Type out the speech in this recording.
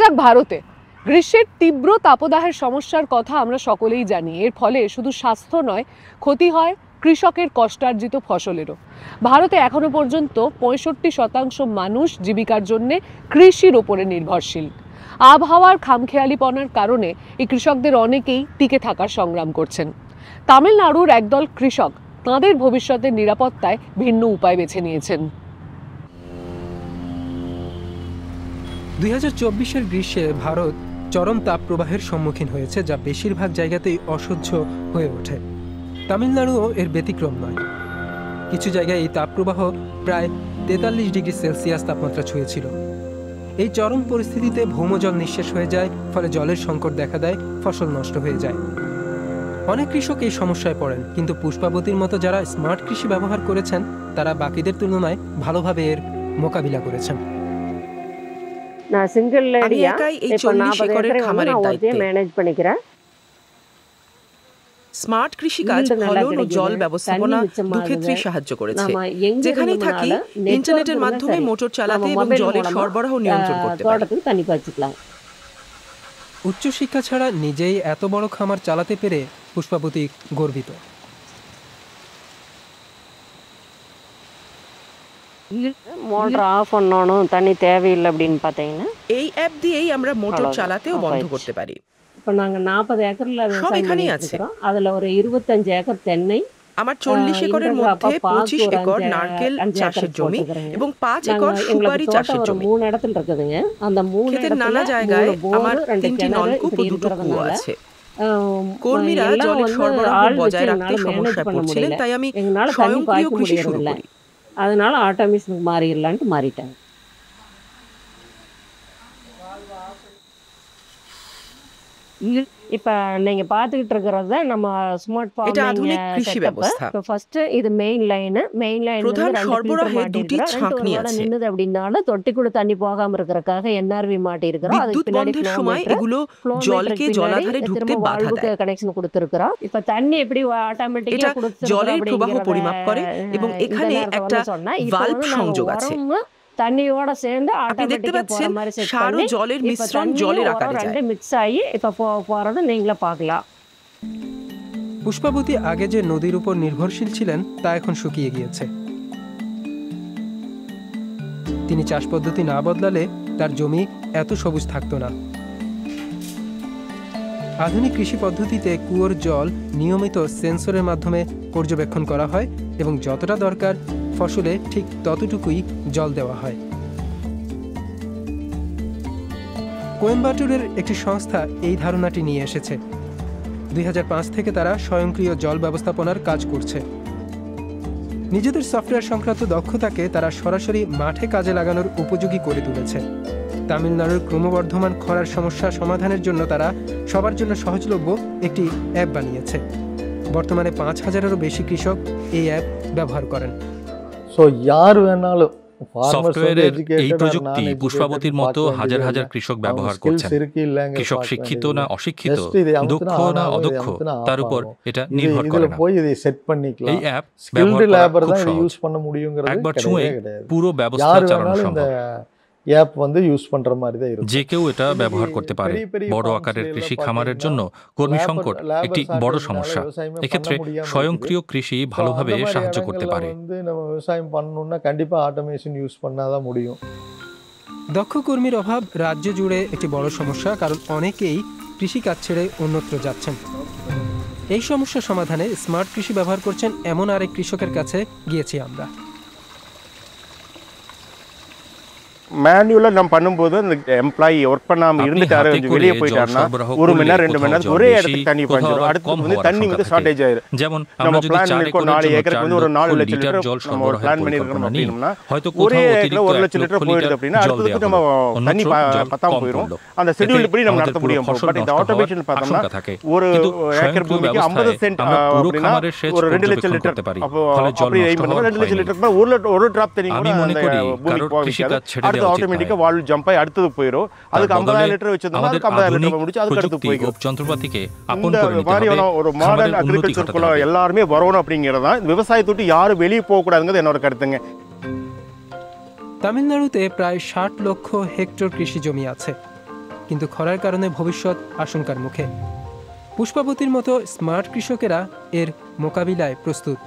যাক ভারতে। গ্রীষ্মের তীব্র তাপদাহের সমস্যার কথা আমরা সকলেই জানি। এর ফলে শুধু স্বাস্থ্য নয়, ক্ষতি হয় কৃষকের কষ্টার্জিত ফসলেরও। ভারতে এখনো পর্যন্ত 65% মানুষ জীবিকার জন্য কৃষির ওপরে নির্ভরশীল। আবহাওয়ার খামখেয়ালিপনার কারণে এই কৃষকদের অনেকেই টিকে থাকার সংগ্রাম করছেন। তামিলনাড়ুর একদল কৃষক তাঁদের ভবিষ্যতের নিরাপত্তায় ভিন্ন উপায় বেছে নিয়েছেন। 2024-এর গ্রীষ্মে ভারত চরম তাপপ্রবাহের সম্মুখীন হয়েছে, যা বেশিরভাগ জায়গাতেই অসহ্য হয়ে ওঠে। তামিলনাড়ুও এর ব্যতিক্রম নয়। কিছু জায়গায় এই তাপপ্রবাহ প্রায় 43 ডিগ্রি সেলসিয়াস তাপমাত্রা ছুঁয়েছিল। এই চরম পরিস্থিতিতে ভৌমজল নিঃশেষ হয়ে যায়, ফলে জলের সংকট দেখা দেয়, ফসল নষ্ট হয়ে যায়। অনেক কৃষক এই সমস্যায় পড়েন, কিন্তু পুষ্পাবতীর মতো যারা স্মার্ট কৃষি ব্যবহার করেছেন তারা বাকিদের তুলনায় ভালোভাবে এর মোকাবিলা করেছেন। நான் சிங்கிள் லேடியா இப்போ 40 ஏக்கரை வந்து நான் ஒருத்தையே மேனேஜ் பண்ணிக்கிறேன்। স্মার্ট কৃষিকাজ ফলন ও জল ব্যবস্থাপনা দুক্ষেত্রেই সাহায্য করেছে। যেখানেই থাকি ইন্টারনেটের মাধ্যমে মোটর চালাতে এবং জলের সরবরাহ নিয়ন্ত্রণ করতে পারি। উচ্চশিক্ষা ছাড়া নিজেই এত বড় খামার চালাতে পেরে পুষ্পাবতী গর্বিত। মোটর অফ பண்ணனும் தண்ணி தேவையில்லை அப்படினு பாத்தீங்கன்னா এই অ্যাপ দিয়েই আমরা মোটর চালাতেও বন্ধ করতে পারি। இப்போ நாங்க 40 ஏக்கர்ல விவசாயம் பண்ணிக்கிறோம்। அதுல ஒரு 25 ஏக்கர் தென்னை, আমার 40 একরের মধ্যে 25 একর নারকেল চাষের জমি এবং 5 একর সুপারি চাষের জমি। 3 இடத்துல இருக்குதுங்க। அந்த 3 ক্ষেতের নানা জায়গায় আমার 3টি নলকূপ ও 2টো কুয়ো আছে। কর্মীরা জলের সরবরাহ বজায় রাখতে সমস্যায় পড়ছিলেন, তাই আমি স্বয়ংক্রিয় কৃষি শুরু করি। அதனால ஆட்டோமேஷனுக்கு மாறிடலான்ட்டு மாறிட்டாங்க। இப்ப நீங்க பாத்துக்கிட்டு இருக்கிறது நம்ம ஸ்மார்ட் ஃபார்மிங் செட்டப்। இப்போ ஃபர்ஸ்ட் இது மெயின் லைன் প্রধান সরবরাহে দুটি ছাঁকনি আছে। நின்னது அப்படினால தொட்டிக்குள்ள தண்ணி போகாம இருக்கறதுக்காக এনআরভি মাটি இருக்குறோம்। அதுக்கு பின்னாடி সময় এগুলো জলকে জলাধারে ঢুকতে বাধা দেয়। কানেকশন கொடுத்திருக்கிறோம்। இப்போ தண்ணி எப்படி অটোমেটিক্যালি கொடுத்திருக்கிறோம், জলের প্রবাহ পরিমাপ করে এবং এখানে একটা ভালভ সংযোগ আছে। தண்ணியோட சேர்ந்து ஆட்டோமேட்டிக்கா போற மாதிரி செட் பண்ணி জলের মিশ্রণ জলের আকারে যায়। ரெண்டு মিক্স ஆகி இப்ப போறது நீங்களே பார்க்கலாம்। পুষ্পাবতী আগে যে নদীর উপর নির্ভরশীল ছিলেন তা এখন শুকিয়ে গিয়েছে। তিনি চাষ পদ্ধতি না বদলালে তার জমি এত সবুজ থাকতো না। আধুনিক কৃষি পদ্ধতিতে কুয়োর জল নিয়মিত সেন্সরের মাধ্যমে পর্যবেক্ষণ করা হয় এবং যতটা দরকার ফসলে ঠিক ততটুকুই জল দেওয়া হয়। কোয়েম্বাটুরের একটি সংস্থা এই ধারণাটি নিয়ে এসেছে। 2005 থেকে তারা স্বয়ংক্রিয় জল ব্যবস্থাপনার কাজ করছে। নিজেদের সফটওয়্যার সংক্রান্ত দক্ষতাকে তারা সরাসরি মাঠে কাজে লাগানোর উপযোগী করে তুলেছে। তামিলনাড়ুর ক্রমবর্ধমান খরার সমস্যা সমাধানের জন্য তারা সবার জন্য সহজলভ্য একটি অ্যাপ বানিয়েছে। বর্তমানে 5000-এরও বেশি কৃষক এই অ্যাপ ব্যবহার করেন। সফটওয়্যারের এই প্রযুক্তি পুষ্পাবতীর মতো হাজার হাজার কৃষক ব্যবহার করছেন। কৃষক শিক্ষিত না অশিক্ষিত, দক্ষ না অদক্ষ, তার উপর এটা নির্ভর করে না। এই অ্যাপ ব্যবহার করা খুব সহজ। একবার ছুঁয়ে পুরো ব্যবস্থা চালানো সম্ভব। অ্যাপ வந்து ইউজ பண்ற மாதிரி தான் இருக்கு। যে কেউ এটা ব্যবহার করতে পারে। বড় আকারের কৃষি খামারের জন্য কর্মী সংকট একটি বড় সমস্যা। এক্ষেত্রে স্বয়ংক্রিয় কৃষি ভালোভাবে সাহায্য করতে পারে। நம்ம விவசாயம் பண்ணனும்னா கண்டிப்பா ஆட்டோமேஷன் ইউজ பண்ணாதான் முடியும்। দক্ষ কর্মীর অভাব রাজ্য জুড়ে একটি বড় সমস্যা, কারণ অনেকেই কৃষি কাজ ছেড়ে অন্যত্র যাচ্ছেন। এই সমস্যা সমাধানে স্মার্ট কৃষি ব্যবহার করছেন এমন আরেক কৃষকের কাছে গিয়েছি আমরা। மேனுவலா நம்ம பண்ணும்போது அந்த எம்ப்ளாயி ஒர்க் பண்ணாம இருந்துட்டாரு, வெளியே போயிட்டாருன்னா 1 மணி நேரம் 2 மணி நேரம் ஒரே இடத்துக்கு தண்ணி பாய்ஞ்சிரும்। அடுத்து வந்து தண்ணி வந்து ஷார்ட்டேஜ் ஆயிரும்। যেমন நம்ம பிளான் பண்ணிருக்கோம் 4 ஏக்கருக்கு வந்து ஒரு 4 லட்சம் லிட்டர் நம்ம பிளான் பண்ணிருக்கோம் அப்படின்னா ஒரே ஏக்கர்ல 1 லட்சம் லிட்டர் போயிடுது அப்படின்னா அடுத்து நம்ம தண்ணி பத்தாம போயிடும்। அந்த ஷெட்யூல் படி நம்ம நடத்த முடியும்। பட் இந்த ஆட்டோமேஷன் பார்த்தோம்னா ஒரு ஏக்கர் பூமிக்கு 50 சென்ட் அப்படின்னா ஒரு 2 லட்சம் லிட்டர் அப்போ அப்படி எய்ம் பண்ணா 2 லட்சம் லிட்டருக்கு ஒரு டிராப் தண்ணி கூட அந்த பூமிக்கு போகாது। ஆட்டோமேட்டிக்கா வால்வ் ஜம்ப் ஆகி அடுத்து போயிடும்। அதுக்கு 50000 லிட்டர் வச்சிருந்தா அதுக்கு 50000 லிட்டர் முடிச்சு அதுக்கு அடுத்து போயிடும்। যন্ত্রপাতিকে আপন করে নিতে হবে। ஒரு மாடர்ன் அக்ரிகல்ச்சருக்குள்ள எல்லாரும் வரணும் அப்படிங்கறதா விவசாயத்தை விட்டு யாரும் வெளிய போக கூடாதுங்கிறது என்னோட கருத்துங்க। তামিলনাড়ুতে প্রায় 60 লক্ষ হেক্টর কৃষি জমি আছে। কিন্তু খরার কারণে ভবিষ্যৎ আশঙ্কার মুখে। পুষ্পাবতীর মতো স্মার্ট কৃষকেরা এর মোকাবিলায় প্রস্তুত।